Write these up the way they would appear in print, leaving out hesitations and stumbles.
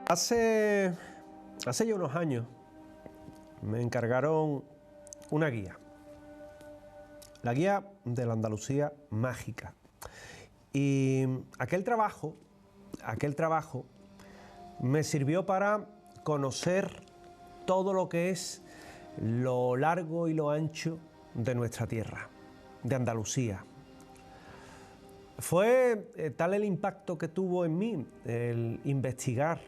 Hace ya unos años me encargaron una guía, la guía de la Andalucía mágica. Y aquel trabajo me sirvió para conocer todo lo que es lo largo y lo ancho de nuestra tierra, de Andalucía. Fue tal el impacto que tuvo en mí el investigar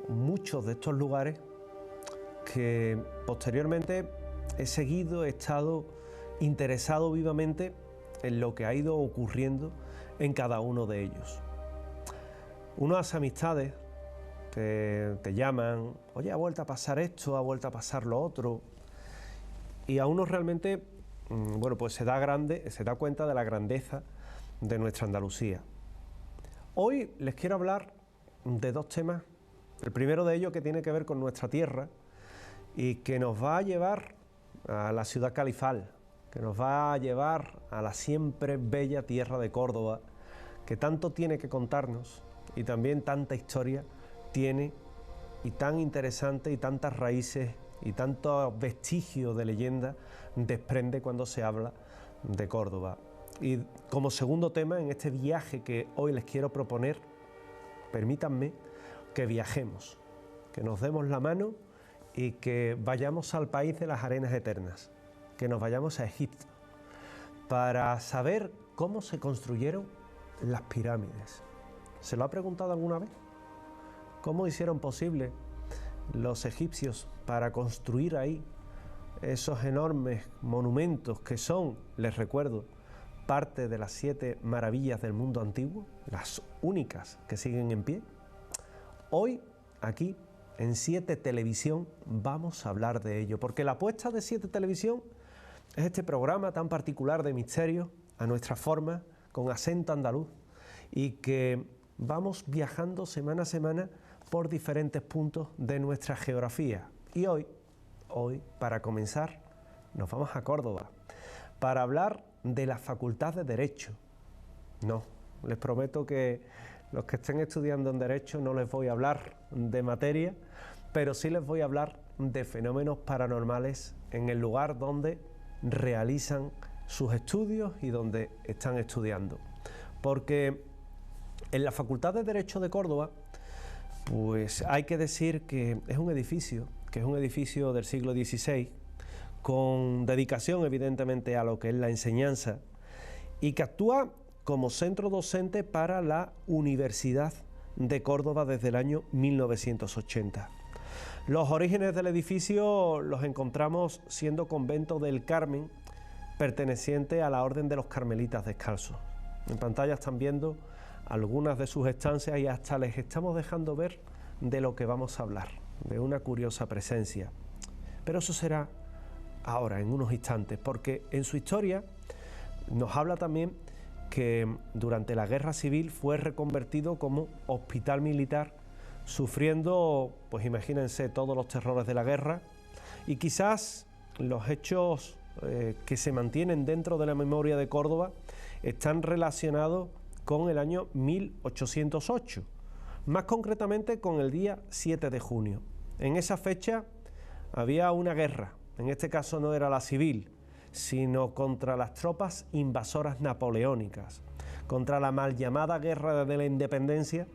muchos de estos lugares que posteriormente he estado interesado vivamente en lo que ha ido ocurriendo en cada uno de ellos. Unas amistades que te llaman, oye, ha vuelto a pasar esto, ha vuelto a pasar lo otro, y a uno realmente, pues se da cuenta de la grandeza de nuestra Andalucía. Hoy les quiero hablar de dos temas. El primero de ellos que tiene que ver con nuestra tierra y que nos va a llevar a la ciudad califal, que nos va a llevar a la siempre bella tierra de Córdoba, que tanto tiene que contarnos y también tanta historia tiene, y tan interesante y tantas raíces y tantos vestigios de leyenda desprende cuando se habla de Córdoba. Y como segundo tema en este viaje que hoy les quiero proponer, permítanme que viajemos, que nos demos la mano y que vayamos al país de las arenas eternas, que nos vayamos a Egipto, para saber cómo se construyeron las pirámides. ¿Se lo ha preguntado alguna vez? ¿Cómo hicieron posible los egipcios para construir ahí esos enormes monumentos que son, les recuerdo, parte de las 7 maravillas del mundo antiguo, las únicas que siguen en pie? Hoy, aquí, en 7 Televisión, vamos a hablar de ello, porque la apuesta de 7 Televisión es este programa tan particular de misterio, a nuestra forma, con acento andaluz, y que vamos viajando semana a semana por diferentes puntos de nuestra geografía. Y hoy, para comenzar, nos vamos a Córdoba, para hablar de la Facultad de Derecho. No, les prometo que los que estén estudiando en Derecho no les voy a hablar de materia, pero sí les voy a hablar de fenómenos paranormales en el lugar donde realizan sus estudios y donde están estudiando. Porque en la Facultad de Derecho de Córdoba, pues hay que decir que es un edificio del siglo XVI, con dedicación evidentemente a lo que es la enseñanza, y que actúa como centro docente para la Universidad de Córdoba desde el año 1980. Los orígenes del edificio los encontramos siendo convento del Carmen, perteneciente a la Orden de los Carmelitas Descalzos. En pantalla están viendo algunas de sus estancias y hasta les estamos dejando ver de lo que vamos a hablar, de una curiosa presencia. Pero eso será ahora, en unos instantes, porque en su historia nos habla también que durante la Guerra Civil fue reconvertido como hospital militar, sufriendo, pues imagínense, todos los terrores de la guerra, y quizás los hechos que se mantienen dentro de la memoria de Córdoba están relacionados con el año 1808, más concretamente con el día 7 de junio. En esa fecha había una guerra, en este caso no era la civil, sino contra las tropas invasoras napoleónicas, contra la mal llamada Guerra de la Independencia,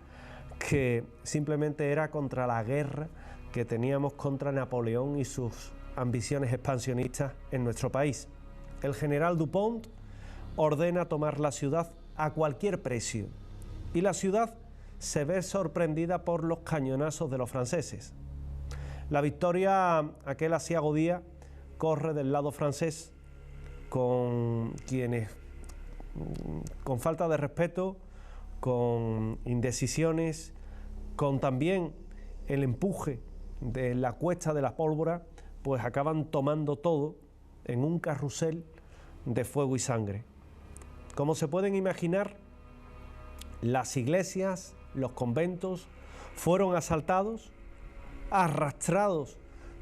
que simplemente era contra la guerra que teníamos contra Napoleón y sus ambiciones expansionistas en nuestro país. El general Dupont ordena tomar la ciudad a cualquier precio, y la ciudad se ve sorprendida por los cañonazos de los franceses. La victoria aquel aciago día corre del lado francés, con quienes, con falta de respeto, con indecisiones, con también el empuje de la cuesta de la pólvora, pues acaban tomando todo en un carrusel de fuego y sangre. Como se pueden imaginar, las iglesias, los conventos fueron asaltados, arrastrados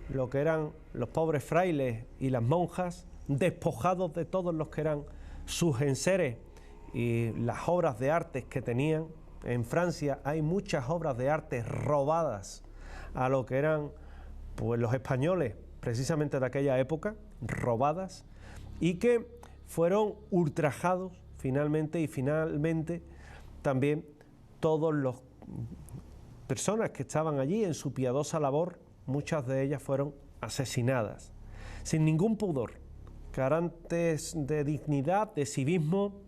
lo que eran los pobres frailes y las monjas, despojados de todos los que eran sus enseres y las obras de arte que tenían. En Francia hay muchas obras de arte robadas a lo que eran pues los españoles precisamente de aquella época, robadas, y que fueron ultrajados finalmente también todas las personas que estaban allí en su piadosa labor, muchas de ellas fueron asesinadas, sin ningún pudor, garantes de dignidad, de civismo,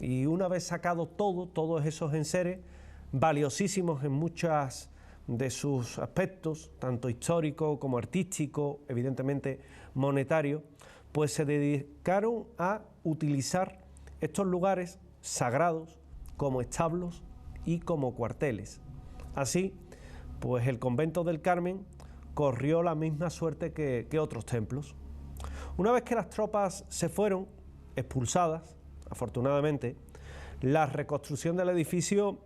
y una vez sacado todos esos enseres, valiosísimos en muchas de sus aspectos, tanto histórico como artístico, evidentemente monetario, pues se dedicaron a utilizar estos lugares sagrados como establos y como cuarteles. Así, pues el convento del Carmen corrió la misma suerte que otros templos. Una vez que las tropas se fueron expulsadas, afortunadamente, la reconstrucción del edificio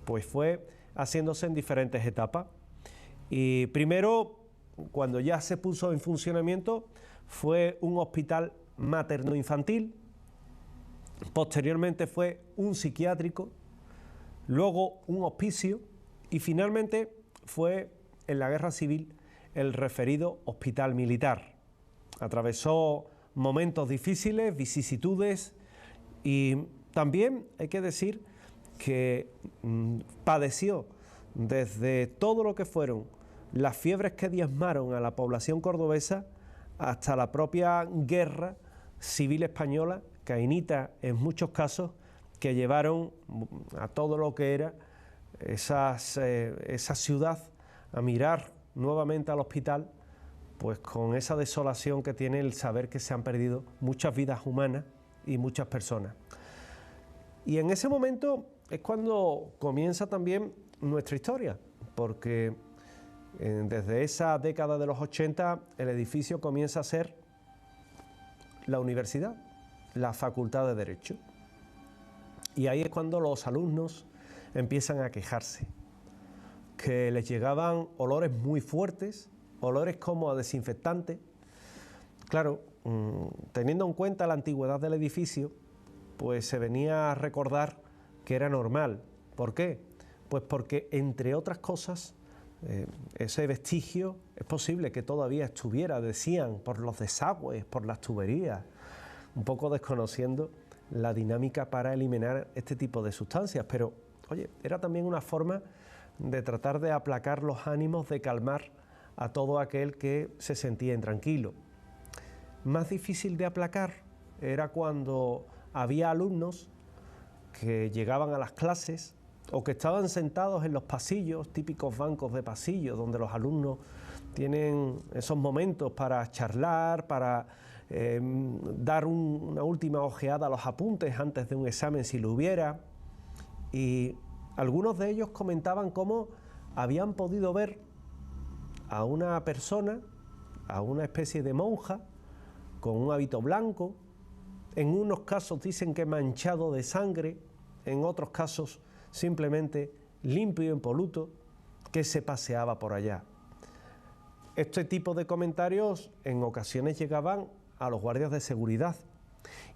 pues fue haciéndose en diferentes etapas. Y primero, cuando ya se puso en funcionamiento, fue un hospital materno-infantil, posteriormente fue un psiquiátrico, luego un hospicio y finalmente fue en la Guerra Civil el referido hospital militar. Atravesó momentos difíciles, vicisitudes, y también hay que decir que padeció desde todo lo que fueron las fiebres que diezmaron a la población cordobesa hasta la propia guerra civil española, cainita en muchos casos, que llevaron a todo lo que era esa ciudad a mirar nuevamente al hospital, pues con esa desolación que tiene el saber que se han perdido muchas vidas humanas y muchas personas. Y en ese momento es cuando comienza también nuestra historia, porque desde esa década de los 80 el edificio comienza a ser la universidad, la Facultad de Derecho. Y ahí es cuando los alumnos empiezan a quejarse, que les llegaban olores muy fuertes, olores como a desinfectante. Claro, teniendo en cuenta la antigüedad del edificio, pues se venía a recordar que era normal. ¿Por qué? Pues porque, entre otras cosas, ese vestigio es posible que todavía estuviera, decían, por los desagües, por las tuberías, un poco desconociendo la dinámica para eliminar este tipo de sustancias. Pero, oye, era también una forma de tratar de aplacar los ánimos, de calmar a todo aquel que se sentía intranquilo. Más difícil de aplacar era cuando había alumnos que llegaban a las clases o que estaban sentados en los pasillos, típicos bancos de pasillo, donde los alumnos tienen esos momentos para charlar, para dar una última ojeada a los apuntes antes de un examen si lo hubiera. Y algunos de ellos comentaban cómo habían podido ver a una persona, a una especie de monja, con un hábito blanco. En unos casos dicen que manchado de sangre, en otros casos simplemente limpio y impoluto, que se paseaba por allá. Este tipo de comentarios en ocasiones llegaban a los guardias de seguridad,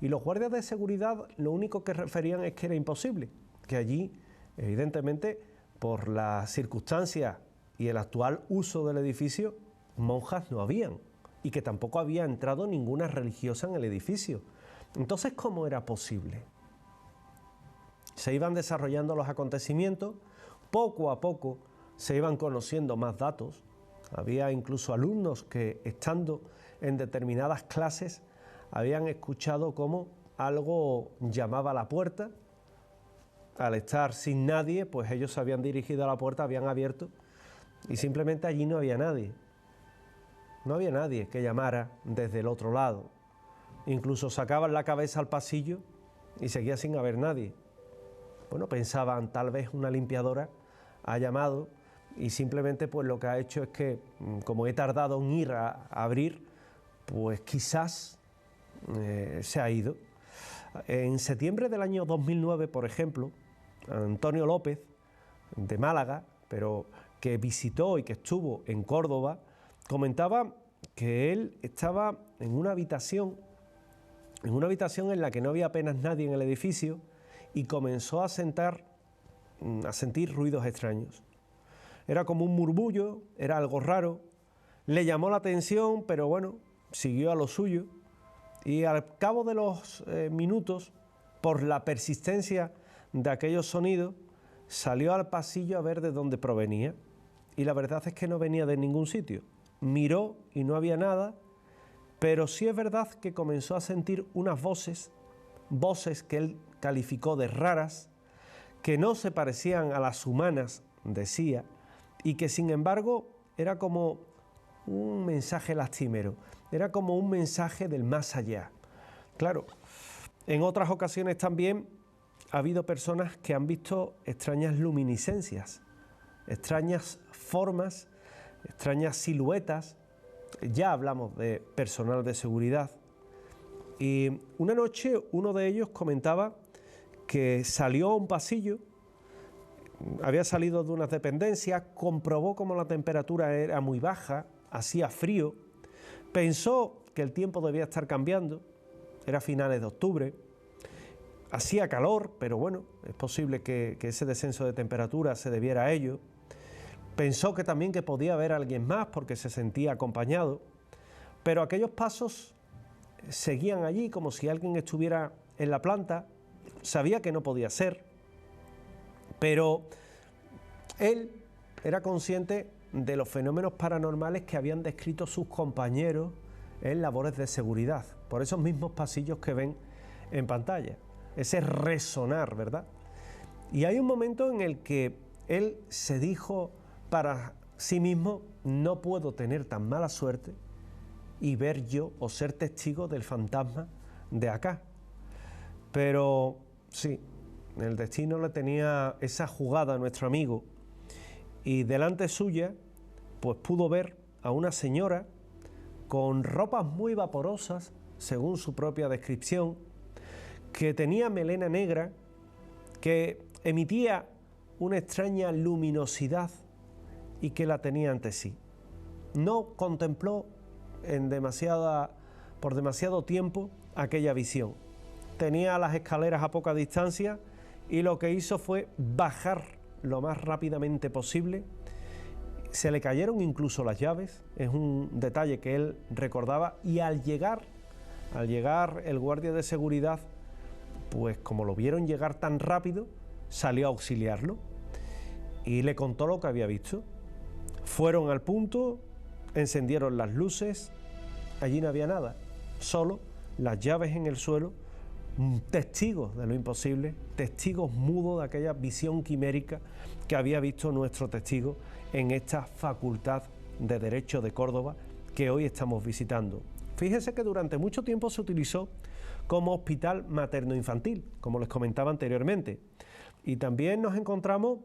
y los guardias de seguridad lo único que referían es que era imposible, que allí, evidentemente, por las circunstancias y el actual uso del edificio, monjas no habían, y que tampoco había entrado ninguna religiosa en el edificio. Entonces, ¿cómo era posible? Se iban desarrollando los acontecimientos, poco a poco se iban conociendo más datos. Había incluso alumnos que, estando en determinadas clases, habían escuchado cómo algo llamaba a la puerta. Al estar sin nadie, pues ellos se habían dirigido a la puerta, habían abierto, y simplemente allí no había nadie. No había nadie que llamara desde el otro lado. Incluso sacaban la cabeza al pasillo y seguía sin haber nadie. Bueno, pensaban, tal vez una limpiadora ha llamado y simplemente pues lo que ha hecho es que, como he tardado en ir a abrir, pues quizás se ha ido. En septiembre del año 2009, por ejemplo, Antonio López, de Málaga, pero que visitó y que estuvo en Córdoba, comentaba que él estaba en una habitación en la que no había apenas nadie en el edificio, y comenzó a sentir ruidos extraños. era como un murmullo, era algo raro, le llamó la atención, pero bueno, siguió a lo suyo y al cabo de los minutos, por la persistencia de aquellos sonidos, salió al pasillo a ver de dónde provenía y la verdad es que no venía de ningún sitio. Miró y no había nada, pero sí es verdad que comenzó a sentir unas voces que él calificó de raras, que no se parecían a las humanas, decía, y que sin embargo era como un mensaje lastimero, era como un mensaje del más allá. Claro, en otras ocasiones también ha habido personas que han visto extrañas luminiscencias, extrañas formas, extrañas siluetas. Ya hablamos de personal de seguridad. Y una noche uno de ellos comentaba que salió a un pasillo, había salido de unas dependencias, comprobó como la temperatura era muy baja, hacía frío, pensó que el tiempo debía estar cambiando, era finales de octubre, hacía calor, pero bueno, es posible que ese descenso de temperatura se debiera a ello. Pensó que también que podía haber alguien más porque se sentía acompañado, pero aquellos pasos seguían allí como si alguien estuviera en la planta. Sabía que no podía ser, pero él era consciente de los fenómenos paranormales que habían descrito sus compañeros en labores de seguridad, por esos mismos pasillos que ven en pantalla, ese resonar, ¿verdad? Y hay un momento en el que él se dijo para sí mismo: no puedo tener tan mala suerte y ver yo o ser testigo del fantasma de acá. Pero sí, el destino le tenía esa jugada a nuestro amigo y delante suya pues pudo ver a una señora con ropas muy vaporosas, según su propia descripción, que tenía melena negra, que emitía una extraña luminosidad y que la tenía ante sí. No contempló por demasiado tiempo aquella visión. Tenía las escaleras a poca distancia y lo que hizo fue bajar lo más rápidamente posible. Se le cayeron incluso las llaves, es un detalle que él recordaba, y al llegar el guardia de seguridad, pues como lo vieron llegar tan rápido, salió a auxiliarlo y le contó lo que había visto. Fueron al punto, encendieron las luces, allí no había nada, solo las llaves en el suelo, testigos de lo imposible, testigos mudos de aquella visión quimérica que había visto nuestro testigo en esta Facultad de Derecho de Córdoba que hoy estamos visitando. Fíjense que durante mucho tiempo se utilizó como hospital materno-infantil, como les comentaba anteriormente, y también nos encontramos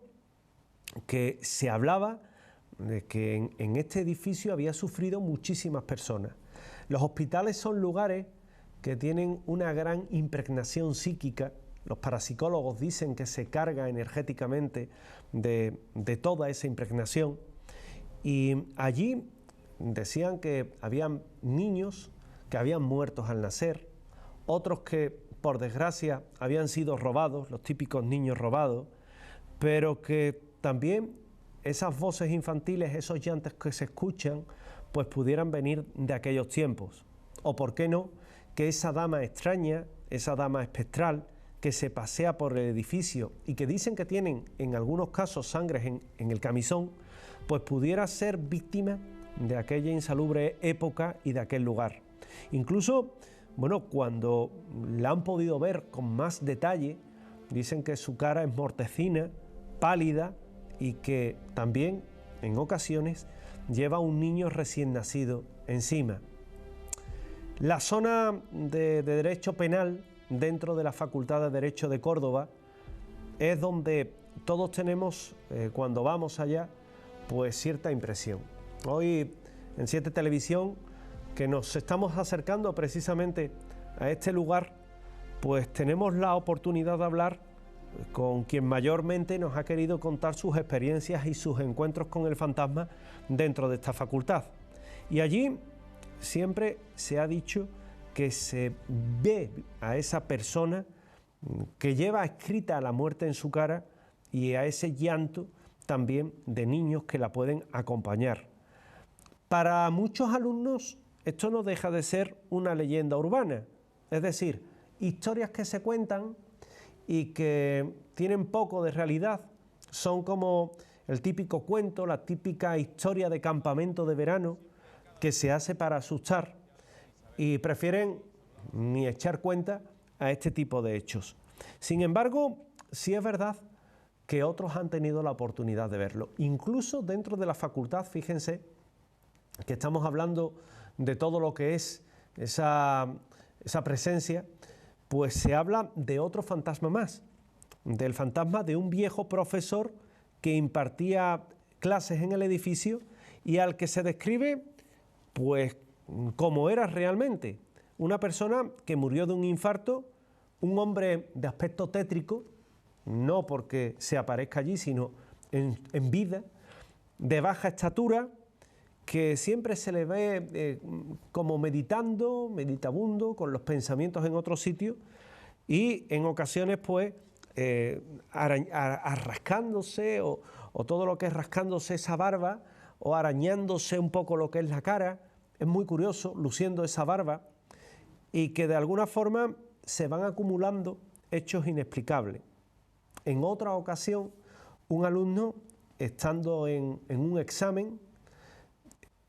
que se hablaba de que en este edificio había sufrido muchísimas personas. Los hospitales son lugares que tienen una gran impregnación psíquica. Los parapsicólogos dicen que se carga energéticamente de toda esa impregnación, y allí decían que habían niños que habían muerto al nacer, otros que por desgracia habían sido robados, los típicos niños robados, pero que también esas voces infantiles, esos llantos que se escuchan, pues pudieran venir de aquellos tiempos. O por qué no, que esa dama extraña, esa dama espectral que se pasea por el edificio y que dicen que tienen en algunos casos sangre en el camisón, pues pudiera ser víctima de aquella insalubre época y de aquel lugar. Incluso, bueno, cuando la han podido ver con más detalle, dicen que su cara es mortecina, pálida, y que también en ocasiones lleva un niño recién nacido encima. La zona de Derecho Penal dentro de la Facultad de Derecho de Córdoba es donde todos tenemos, cuando vamos allá, pues cierta impresión. Hoy en 7 Televisión, que nos estamos acercando precisamente a este lugar, pues tenemos la oportunidad de hablar con quien mayormente nos ha querido contar sus experiencias y sus encuentros con el fantasma dentro de esta facultad. Y allí siempre se ha dicho que se ve a esa persona que lleva escrita la muerte en su cara y a ese llanto también de niños que la pueden acompañar. Para muchos alumnos esto no deja de ser una leyenda urbana, es decir, historias que se cuentan y que tienen poco de realidad, son como el típico cuento, la típica historia de campamento de verano que se hace para asustar y prefieren ni echar cuenta a este tipo de hechos. Sin embargo, sí es verdad que otros han tenido la oportunidad de verlo. Incluso dentro de la facultad, fíjense que estamos hablando de todo lo que es esa presencia, pues se habla de otro fantasma más, del fantasma de un viejo profesor que impartía clases en el edificio y al que se describe pues como era realmente, una persona que murió de un infarto, un hombre de aspecto tétrico, no porque se aparezca allí, sino en vida, de baja estatura, que siempre se le ve como meditabundo, con los pensamientos en otro sitio, y en ocasiones pues rascándose o todo lo que es rascándose esa barba o arañándose un poco lo que es la cara, es muy curioso, luciendo esa barba, y que de alguna forma se van acumulando hechos inexplicables. En otra ocasión, un alumno, estando en un examen,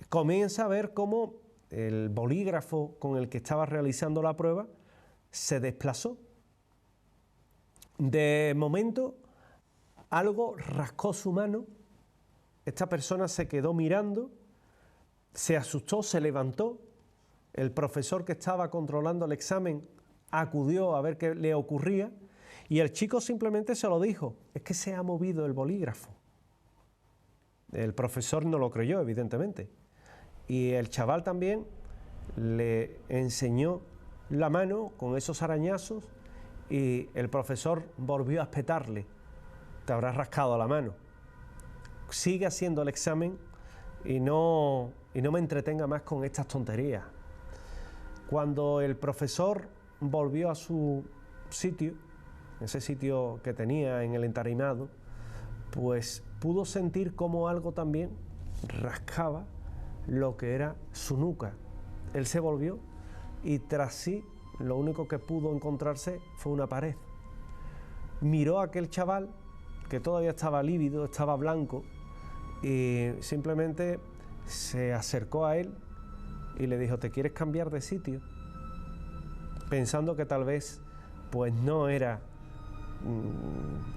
comienza a ver cómo el bolígrafo con el que estaba realizando la prueba se desplazó. De momento, algo rascó su mano, esta persona se quedó mirando, se asustó, se levantó, el profesor que estaba controlando el examen acudió a ver qué le ocurría y el chico simplemente se lo dijo, es que se ha movido el bolígrafo. El profesor no lo creyó, evidentemente, y el chaval también le enseñó la mano con esos arañazos y el profesor volvió a espetarle, te habrás rascado la mano. Sigue haciendo el examen y no me entretenga más con estas tonterías. Cuando el profesor volvió a su sitio, ese sitio que tenía en el entarimado, pues pudo sentir como algo también rascaba lo que era su nuca. Él se volvió y tras sí lo único que pudo encontrarse fue una pared. Miró a aquel chaval que todavía estaba lívido, estaba blanco, y simplemente se acercó a él y le dijo, ¿te quieres cambiar de sitio? Pensando que tal vez pues no era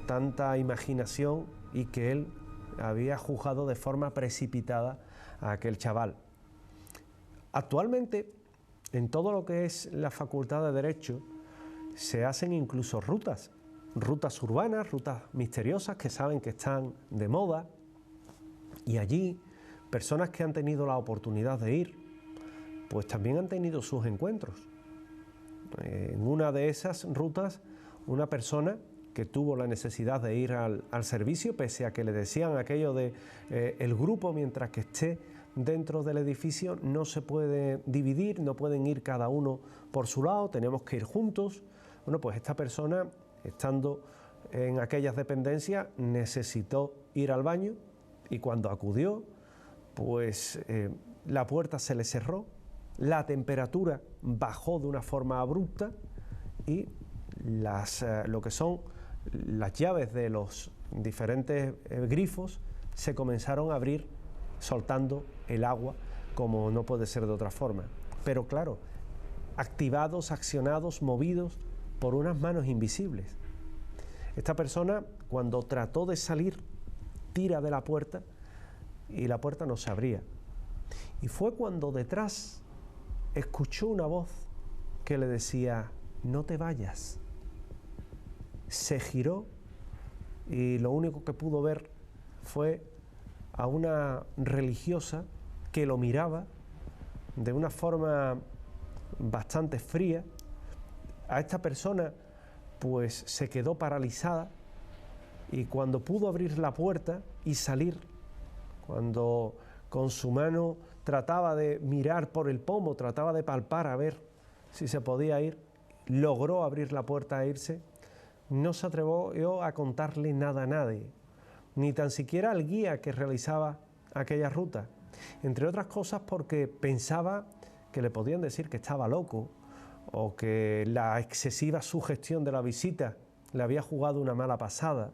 tanta imaginación y que él había juzgado de forma precipitada a aquel chaval. Actualmente, en todo lo que es la Facultad de Derecho, se hacen incluso rutas urbanas, rutas misteriosas que saben que están de moda, y allí personas que han tenido la oportunidad de ir, pues también han tenido sus encuentros. En una de esas rutas, una persona que tuvo la necesidad de ir al servicio, pese a que le decían aquello de el grupo, mientras que esté dentro del edificio, no se puede dividir, no pueden ir cada uno por su lado, tenemos que ir juntos. Bueno, pues esta persona, estando en aquellas dependencias, necesitó ir al baño y cuando acudió, pues la puerta se le cerró, la temperatura bajó de una forma abrupta y lo que son las llaves de los diferentes grifos se comenzaron a abrir soltando el agua como no puede ser de otra forma. Pero claro, activados, accionados, movidos por unas manos invisibles. Esta persona, cuando trató de salir, tira de la puerta y la puerta no se abría. Y fue cuando detrás escuchó una voz que le decía, no te vayas. Se giró y lo único que pudo ver fue a una religiosa que lo miraba de una forma bastante fría. A esta persona pues se quedó paralizada y cuando pudo abrir la puerta y salir, cuando con su mano trataba de mirar por el pomo, trataba de palpar a ver si se podía ir, logró abrir la puerta e irse, no se atrevió a contarle nada a nadie. ni tan siquiera al guía que realizaba aquella ruta, entre otras cosas porque pensaba que le podían decir que estaba loco o que la excesiva sugestión de la visita le había jugado una mala pasada,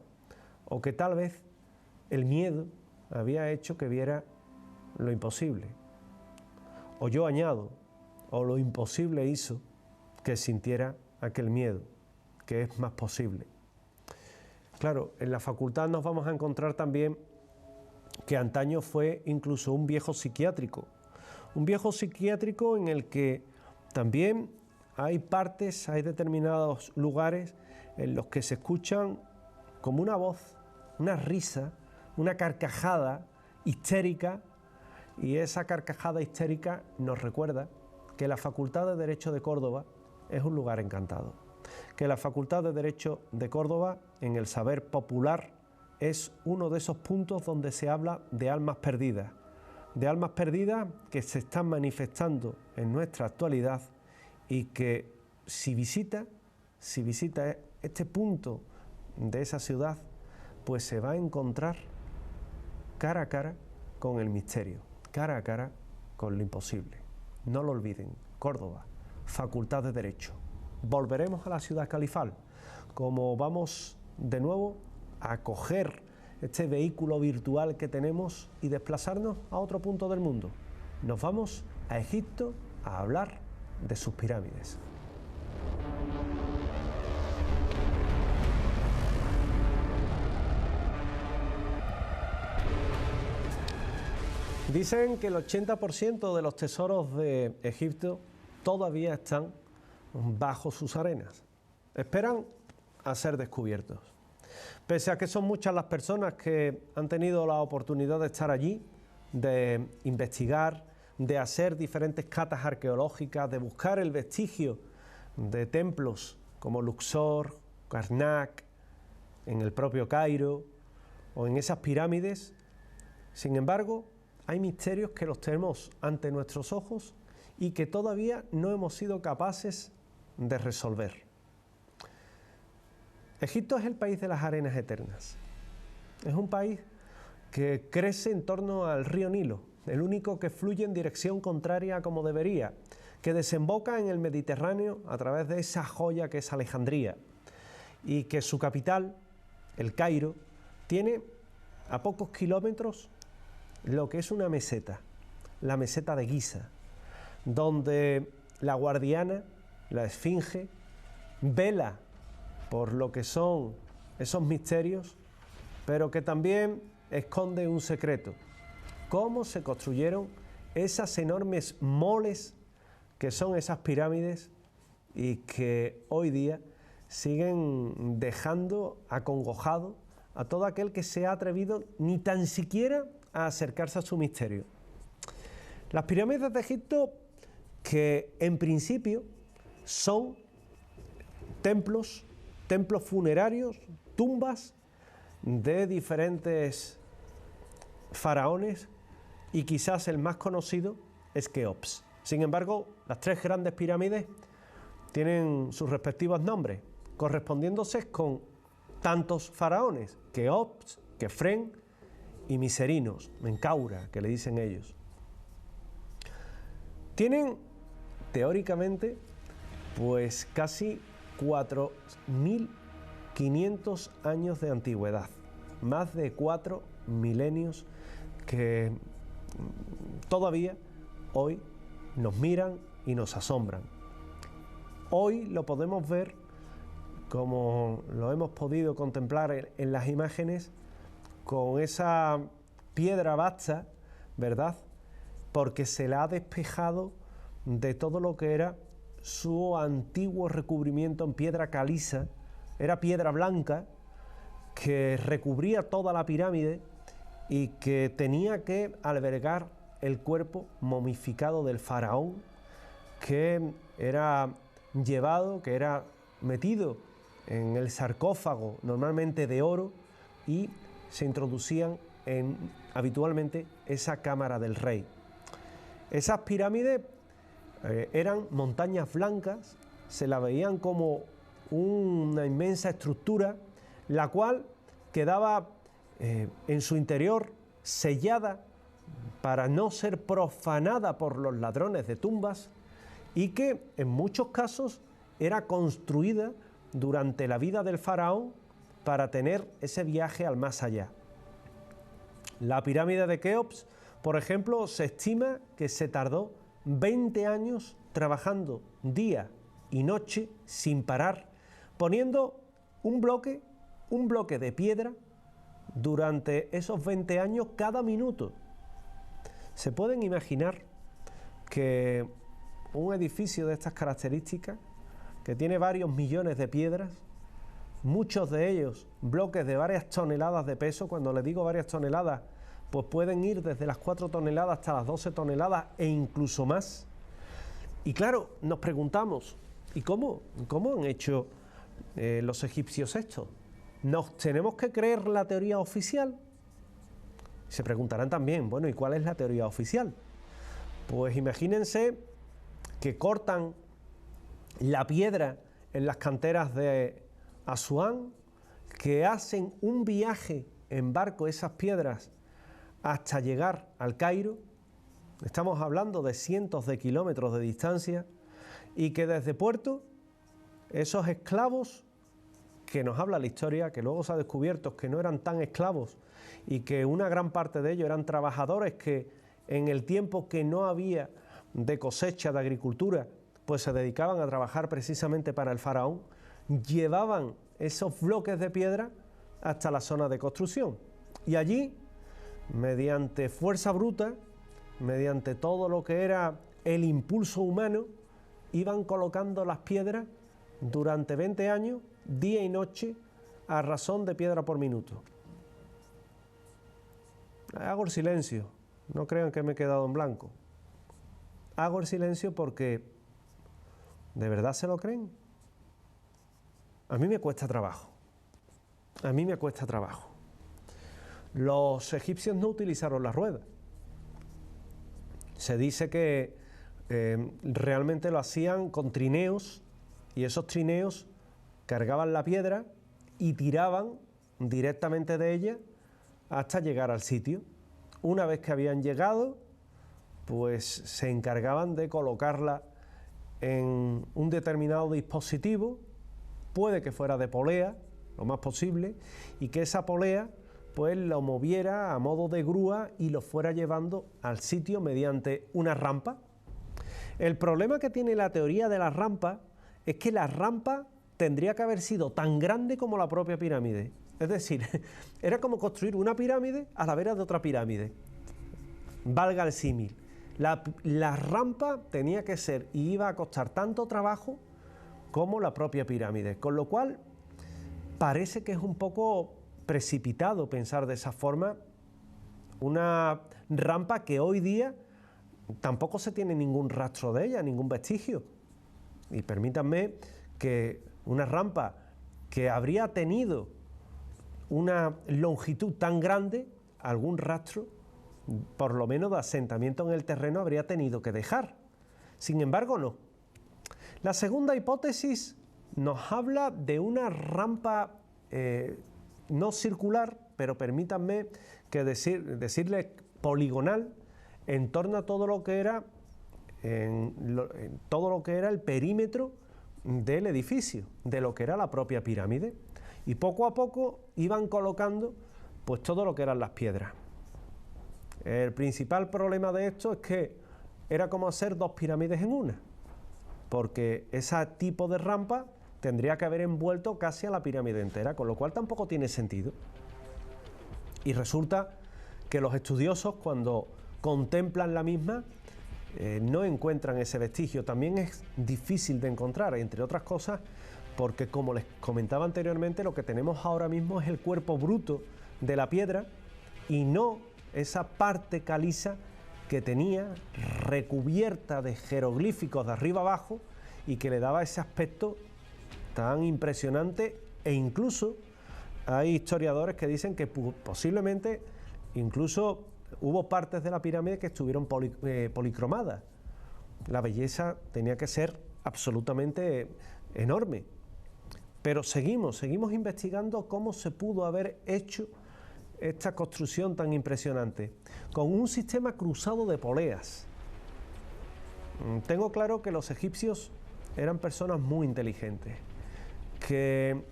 o que tal vez el miedo había hecho que viera lo imposible. O yo añado, o lo imposible hizo que sintiera aquel miedo, que es más posible. Claro, en la facultad nos vamos a encontrar también que antaño fue incluso un viejo psiquiátrico en el que también hay partes, hay determinados lugares en los que se escuchan como una voz, una risa, una carcajada histérica, y esa carcajada histérica nos recuerda que la Facultad de Derecho de Córdoba es un lugar encantado, que la Facultad de Derecho de Córdoba, en el saber popular, es uno de esos puntos donde se habla de almas perdidas que se están manifestando en nuestra actualidad y que si visita este punto de esa ciudad, pues se va a encontrar cara a cara con el misterio, cara a cara con lo imposible. No lo olviden, Córdoba, Facultad de Derecho. Volveremos a la ciudad califal, como vamos de nuevo a coger este vehículo virtual que tenemos y desplazarnos a otro punto del mundo. Nos vamos a Egipto a hablar de sus pirámides. Dicen que el 80% de los tesoros de Egipto todavía están bajo sus arenas. Esperan a ser descubiertos. Pese a que son muchas las personas que han tenido la oportunidad de estar allí, de investigar, de hacer diferentes catas arqueológicas, de buscar el vestigio de templos como Luxor, Karnak, en el propio Cairo o en esas pirámides, sin embargo, hay misterios que los tenemos ante nuestros ojos y que todavía no hemos sido capaces de resolver. Egipto es el país de las arenas eternas. Es un país que crece en torno al río Nilo, el único que fluye en dirección contraria a como debería, que desemboca en el Mediterráneo a través de esa joya que es Alejandría, y que su capital, el Cairo, tiene a pocos kilómetros lo que es una meseta, la meseta de Giza, donde la guardiana, la esfinge, vela por lo que son esos misterios, pero que también esconde un secreto: cómo se construyeron esas enormes moles que son esas pirámides y que hoy día siguen dejando acongojado a todo aquel que se ha atrevido ni tan siquiera a acercarse a su misterio. Las pirámides de Egipto, que en principio son templos funerarios, tumbas de diferentes faraones, y quizás el más conocido es Keops. Sin embargo, las tres grandes pirámides tienen sus respectivos nombres, correspondiéndose con tantos faraones: Keops, Kefren y Miserinos, Menkaura, que le dicen ellos. Tienen, teóricamente, pues casi 4.500 años de antigüedad, más de 4 milenios que todavía hoy nos miran y nos asombran. Hoy lo podemos ver, como lo hemos podido contemplar en las imágenes, con esa piedra vasta, ¿verdad? Porque se la ha despejado de todo lo que era su antiguo recubrimiento en piedra caliza. Era piedra blanca que recubría toda la pirámide y que tenía que albergar el cuerpo momificado del faraón, que era llevado, que era metido en el sarcófago, normalmente de oro, y se introducían en habitualmente esa cámara del rey. Esas pirámides eran montañas blancas, se la veían como una inmensa estructura, la cual quedaba en su interior sellada para no ser profanada por los ladrones de tumbas y que en muchos casos era construida durante la vida del faraón para tener ese viaje al más allá. La pirámide de Keops, por ejemplo, se estima que se tardó 20 años trabajando día y noche sin parar, poniendo un bloque de piedra durante esos 20 años cada minuto. ¿Se pueden imaginar que un edificio de estas características, que tiene varios millones de piedras, muchos de ellos bloques de varias toneladas de peso? Cuando les digo varias toneladas, pues pueden ir desde las 4 toneladas hasta las 12 toneladas e incluso más. Y claro, nos preguntamos, ¿y cómo han hecho los egipcios esto? ¿Nos tenemos que creer la teoría oficial? Se preguntarán también, bueno, ¿y cuál es la teoría oficial? Pues imagínense que cortan la piedra en las canteras de Asuán, que hacen un viaje en barco esas piedras hasta llegar al Cairo. Estamos hablando de cientos de kilómetros de distancia, y que desde puerto esos esclavos, que nos habla la historia, que luego se ha descubierto que no eran tan esclavos y que una gran parte de ellos eran trabajadores que en el tiempo que no había de cosecha, de agricultura, pues se dedicaban a trabajar precisamente para el faraón, llevaban esos bloques de piedra hasta la zona de construcción. Y allí, mediante fuerza bruta, mediante todo lo que era el impulso humano, iban colocando las piedras durante 20 años, día y noche, a razón de piedra por minuto. Hago el silencio, no crean que me he quedado en blanco. Hago el silencio porque ¿de verdad se lo creen? A mí me cuesta trabajo. A mí me cuesta trabajo. Los egipcios no utilizaron la rueda. Se dice que realmente lo hacían con trineos, y esos trineos cargaban la piedra y tiraban directamente de ella hasta llegar al sitio. Una vez que habían llegado, pues se encargaban de colocarla en un determinado dispositivo, puede que fuera de polea, lo más posible, y que esa polea pues lo moviera a modo de grúa y lo fuera llevando al sitio mediante una rampa. El problema que tiene la teoría de la rampa es que la rampa tendría que haber sido tan grande como la propia pirámide. Es decir, era como construir una pirámide a la vera de otra pirámide. Valga el símil. La rampa tenía que ser y iba a costar tanto trabajo como la propia pirámide, con lo cual parece que es un poco precipitado pensar de esa forma una rampa que hoy día tampoco se tiene ningún rastro de ella, ningún vestigio. Y permítanme que una rampa que habría tenido una longitud tan grande, algún rastro, por lo menos de asentamiento en el terreno, habría tenido que dejar. Sin embargo, no. La segunda hipótesis nos habla de una rampa no circular, pero permítanme que decirle poligonal, en torno a todo lo que era todo lo que era el perímetro del edificio, de lo que era la propia pirámide, y poco a poco iban colocando pues todo lo que eran las piedras. El principal problema de esto es que era como hacer dos pirámides en una, porque ese tipo de rampa tendría que haber envuelto casi a la pirámide entera, con lo cual tampoco tiene sentido. Y resulta que los estudiosos, cuando contemplan la misma, no encuentran ese vestigio. También es difícil de encontrar, entre otras cosas, porque como les comentaba anteriormente, lo que tenemos ahora mismo es el cuerpo bruto de la piedra y no esa parte caliza que tenía recubierta de jeroglíficos de arriba abajo y que le daba ese aspecto tan impresionante. E incluso hay historiadores que dicen que posiblemente incluso hubo partes de la pirámide que estuvieron policromadas. La belleza tenía que ser absolutamente enorme. Pero seguimos investigando cómo se pudo haber hecho esta construcción tan impresionante? Con un sistema cruzado de poleas. Tengo claro que los egipcios eran personas muy inteligentes, que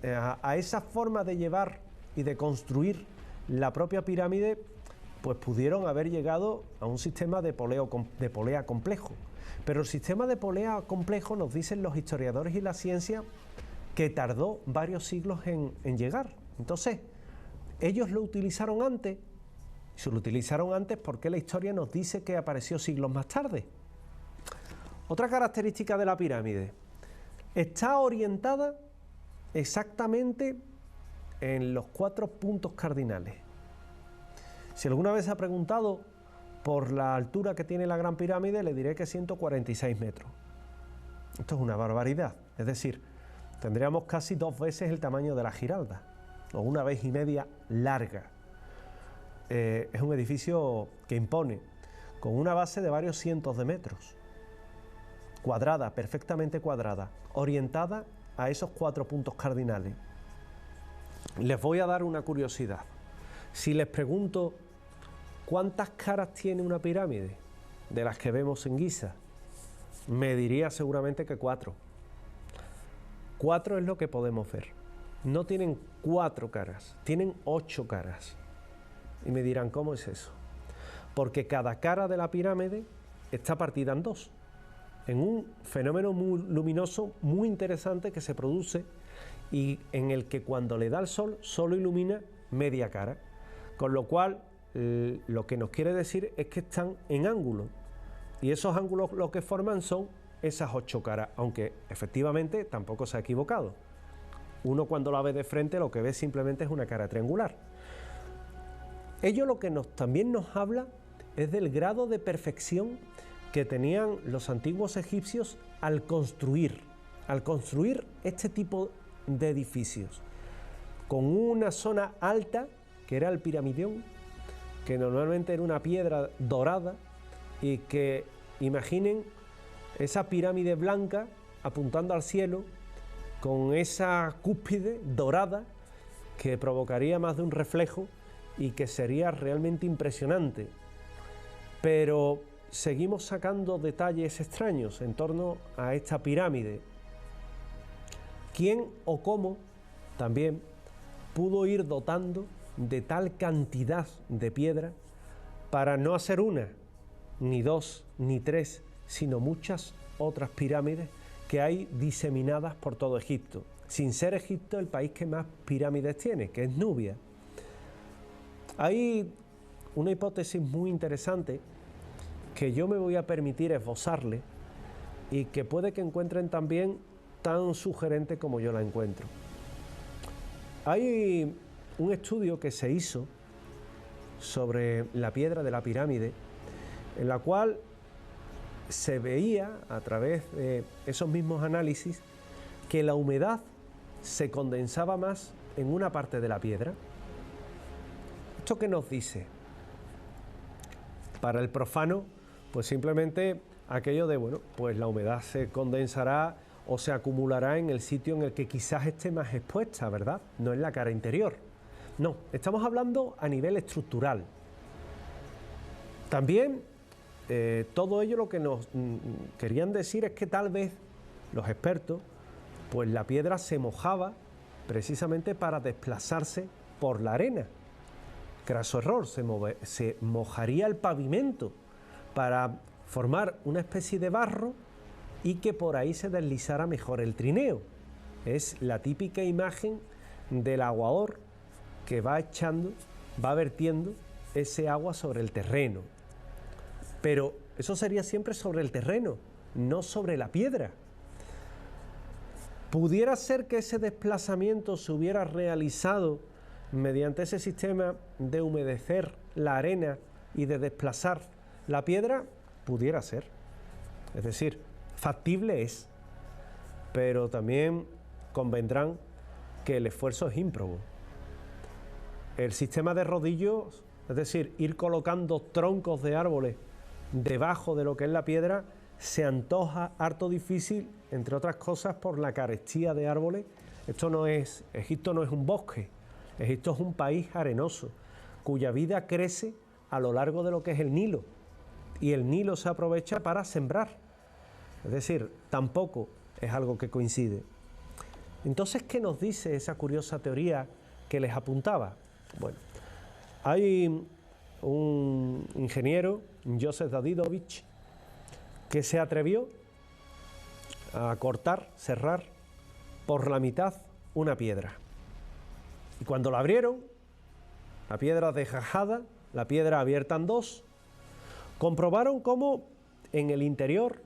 a esa forma de llevar y de construir la propia pirámide, pues pudieron haber llegado a un sistema de polea complejo. Pero el sistema de polea complejo, nos dicen los historiadores y la ciencia, que tardó varios siglos en llegar. Entonces, ellos lo utilizaron antes, y se lo utilizaron antes porque la historia nos dice que apareció siglos más tarde. Otra característica de la pirámide: está orientada exactamente en los 4 puntos cardinales. Si alguna vez se ha preguntado por la altura que tiene la Gran Pirámide, le diré que 146 metros. Esto es una barbaridad, es decir, tendríamos casi 2 veces el tamaño de la Giralda, o 1,5 veces larga. Es un edificio que impone, con una base de varios cientos de metros, cuadrada, perfectamente cuadrada, orientada a esos 4 puntos cardinales. Les voy a dar una curiosidad. Si les pregunto ¿cuántas caras tiene una pirámide de las que vemos en Giza? Me diría seguramente que 4. 4 es lo que podemos ver. No tienen 4 caras, tienen 8 caras. Y me dirán, ¿cómo es eso? Porque cada cara de la pirámide está partida en 2, en un fenómeno muy luminoso, muy interesante que se produce y en el que cuando le da el sol, solo ilumina media cara. Con lo cual, lo que nos quiere decir es que están en ángulo. Y esos ángulos lo que forman son esas 8 caras, aunque efectivamente tampoco se ha equivocado. Uno cuando la ve de frente lo que ve simplemente es una cara triangular. Ello lo que también nos habla es del grado de perfección que tenían los antiguos egipcios al construir este tipo de edificios, con una zona alta, que era el piramidión, que normalmente era una piedra dorada, y que imaginen esa pirámide blanca apuntando al cielo, con esa cúspide dorada que provocaría más de un reflejo y que sería realmente impresionante. Pero seguimos sacando detalles extraños en torno a esta pirámide. ¿Quién o cómo también pudo ir dotando de tal cantidad de piedra para no hacer una, ni 2, ni 3, sino muchas otras pirámides que hay diseminadas por todo Egipto, sin ser Egipto el país que más pirámides tiene, que es Nubia? Hay una hipótesis muy interesante que yo me voy a permitir esbozarle y que puede que encuentren también tan sugerente como yo la encuentro. Hay un estudio que se hizo sobre la piedra de la pirámide, en la cual se veía a través de esos mismos análisis que la humedad se condensaba más en una parte de la piedra. ¿Esto qué nos dice? Para el profano, pues simplemente aquello de, bueno, pues la humedad se condensará o se acumulará en el sitio en el que quizás esté más expuesta, ¿verdad? No en la cara interior. No, estamos hablando a nivel estructural. También todo ello lo que nos querían decir es que tal vez los expertos, pues la piedra se mojaba precisamente para desplazarse por la arena. Craso error, se mojaría el pavimento para formar una especie de barro y que por ahí se deslizara mejor el trineo. Es la típica imagen del aguador que va echando, va vertiendo ese agua sobre el terreno. Pero eso sería siempre sobre el terreno, no sobre la piedra. ¿Pudiera ser que ese desplazamiento se hubiera realizado mediante ese sistema de humedecer la arena y de desplazar la piedra? Pudiera ser. Es decir, factible es. Pero también convendrán que el esfuerzo es ímprobo. El sistema de rodillos, es decir, ir colocando troncos de árboles debajo de lo que es la piedra, se antoja harto difícil, entre otras cosas por la carestía de árboles. Egipto no es un bosque, Egipto es un país arenoso, cuya vida crece a lo largo de lo que es el Nilo, y el Nilo se aprovecha para sembrar. Es decir, tampoco es algo que coincide. Entonces, ¿qué nos dice esa curiosa teoría que les apuntaba? Bueno, hay un ingeniero, Joseph Davidovich, que se atrevió a cortar, cerrar por la mitad una piedra. Y cuando la abrieron, la piedra desgajada, la piedra abierta en dos, comprobaron cómo en el interior,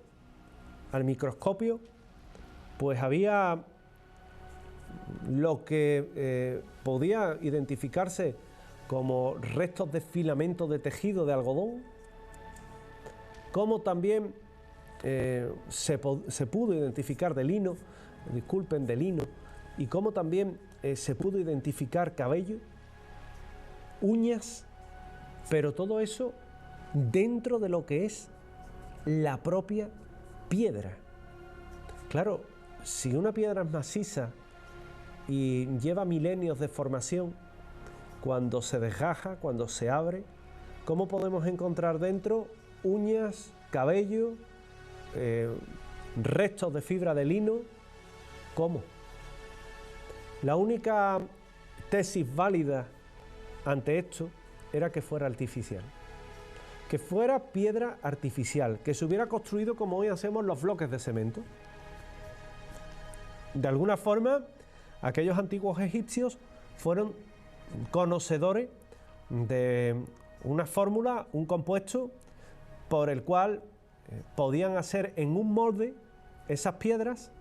al microscopio, pues había lo que podía identificarse como restos de filamento de tejido de algodón, como también se pudo identificar de lino, de lino, y como también se pudo identificar cabello, uñas, pero todo eso dentro de lo que es la propia piedra. Claro, si una piedra es maciza y lleva milenios de formación, cuando se desgaja, cuando se abre, ¿cómo podemos encontrar dentro uñas, cabello, restos de fibra de lino? ¿Cómo? La única tesis válida ante esto era que fuera artificial, que fuera piedra artificial, que se hubiera construido como hoy hacemos los bloques de cemento. De alguna forma, aquellos antiguos egipcios fueron conocedores de una fórmula, un compuesto, por el cual podían hacer en un molde esas piedras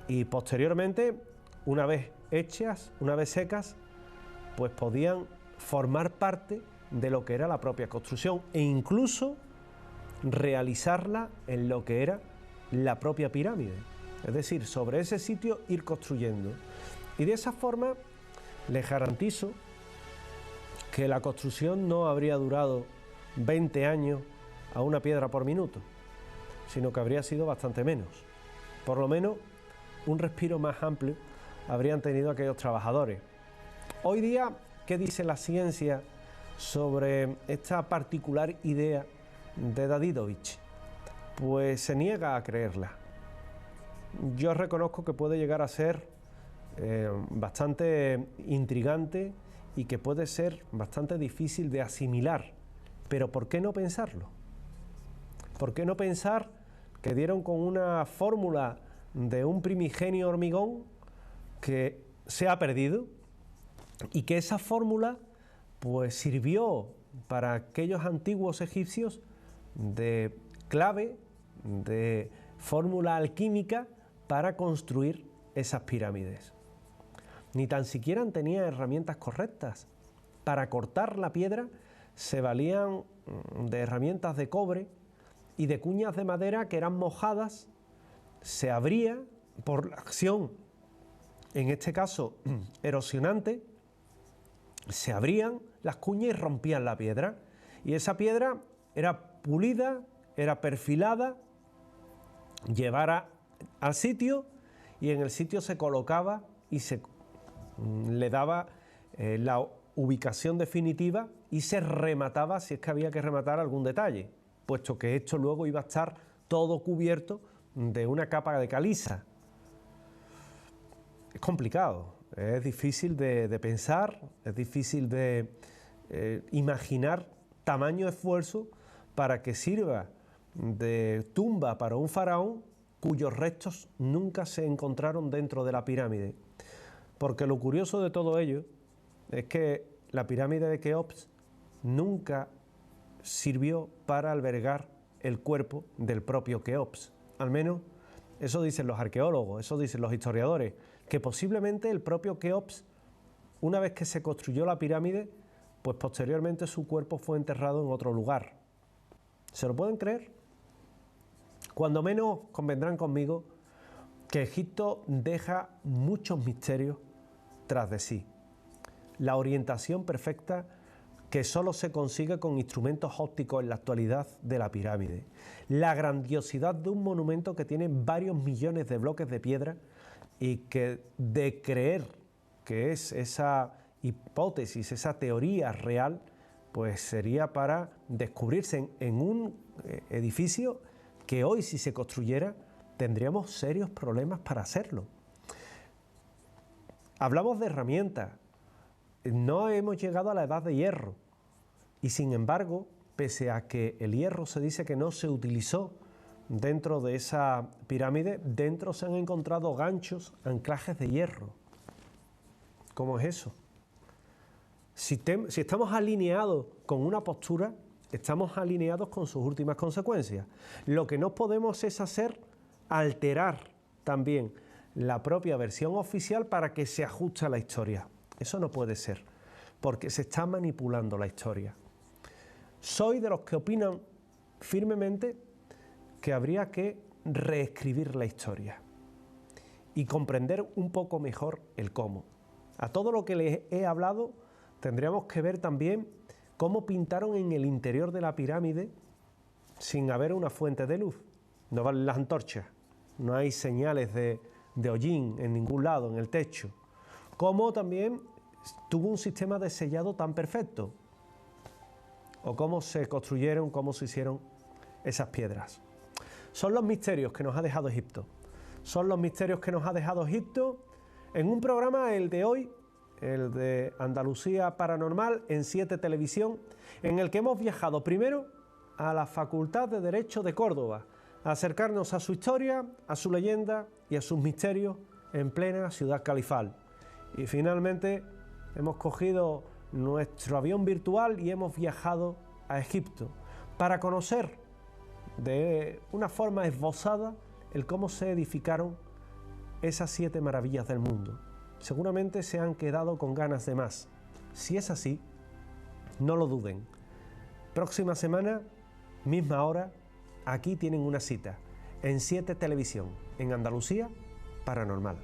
y posteriormente, una vez hechas, una vez secas, pues podían formar parte de lo que era la propia construcción e incluso realizarla en lo que era la propia pirámide. Es decir, sobre ese sitio ir construyendo. Y de esa forma les garantizo que la construcción no habría durado 20 años a una piedra por minuto, sino que habría sido bastante menos. Por lo menos un respiro más amplio habrían tenido aquellos trabajadores. Hoy día, ¿qué dice la ciencia sobre esta particular idea de Davidovich? Pues se niega a creerla. Yo reconozco que puede llegar a ser bastante intrigante y que puede ser bastante difícil de asimilar, pero ¿por qué no pensarlo? ¿Por qué no pensar que dieron con una fórmula de un primigenio hormigón que se ha perdido y que esa fórmula pues sirvió para aquellos antiguos egipcios de clave, de fórmula alquímica para construir esas pirámides? Ni tan siquiera tenían herramientas correctas. Para cortar la piedra se valían de herramientas de cobre y de cuñas de madera que eran mojadas, se abría por la acción, en este caso erosionante, se abrían las cuñas y rompían la piedra. Y esa piedra era pulida, era perfilada, llevada al sitio y en el sitio se colocaba y se le daba la ubicación definitiva y se remataba si es que había que rematar algún detalle, puesto que esto luego iba a estar todo cubierto de una capa de caliza. Es complicado, es difícil de pensar, es difícil de imaginar tamaño esfuerzo para que sirva de tumba para un faraón cuyos restos nunca se encontraron dentro de la pirámide. Porque lo curioso de todo ello es que la pirámide de Keops nunca sirvió para albergar el cuerpo del propio Keops. Al menos eso dicen los arqueólogos, eso dicen los historiadores, que posiblemente el propio Keops, una vez que se construyó la pirámide, pues posteriormente su cuerpo fue enterrado en otro lugar. ¿Se lo pueden creer? Cuando menos convendrán conmigo que Egipto deja muchos misterios tras de sí. La orientación perfecta que solo se consigue con instrumentos ópticos en la actualidad de la pirámide. La grandiosidad de un monumento que tiene varios millones de bloques de piedra y que de creer que es esa hipótesis, esa teoría real, pues sería para descubrirse en un edificio que hoy, si se construyera, tendríamos serios problemas para hacerlo. Hablamos de herramientas, no hemos llegado a la edad de hierro y sin embargo, pese a que el hierro se dice que no se utilizó dentro de esa pirámide, dentro se han encontrado ganchos, anclajes de hierro. ¿Cómo es eso? Si estamos alineados con una postura, estamos alineados con sus últimas consecuencias. Lo que no podemos es alterar también la propia versión oficial para que se ajuste a la historia. Eso no puede ser, porque se está manipulando la historia. Soy de los que opinan firmemente que habría que reescribir la historia y comprender un poco mejor el cómo. A todo lo que les he hablado tendríamos que ver también cómo pintaron en el interior de la pirámide sin haber una fuente de luz. No valen las antorchas, no hay señales de hollín en ningún lado, en el techo. Cómo también tuvo un sistema de sellado tan perfecto. O cómo se construyeron, cómo se hicieron esas piedras. Son los misterios que nos ha dejado Egipto. Son los misterios que nos ha dejado Egipto en un programa, el de hoy, el de Andalucía Paranormal en 7 Televisión, en el que hemos viajado primero a la Facultad de Derecho de Córdoba, a acercarnos a su historia, a su leyenda y a sus misterios en plena ciudad califal. Y finalmente hemos cogido nuestro avión virtual y hemos viajado a Egipto para conocer de una forma esbozada el cómo se edificaron esas 7 maravillas del mundo. Seguramente se han quedado con ganas de más. Si es así, no lo duden. Próxima semana, misma hora, aquí tienen una cita, en 7 Televisión, en Andalucía Paranormal.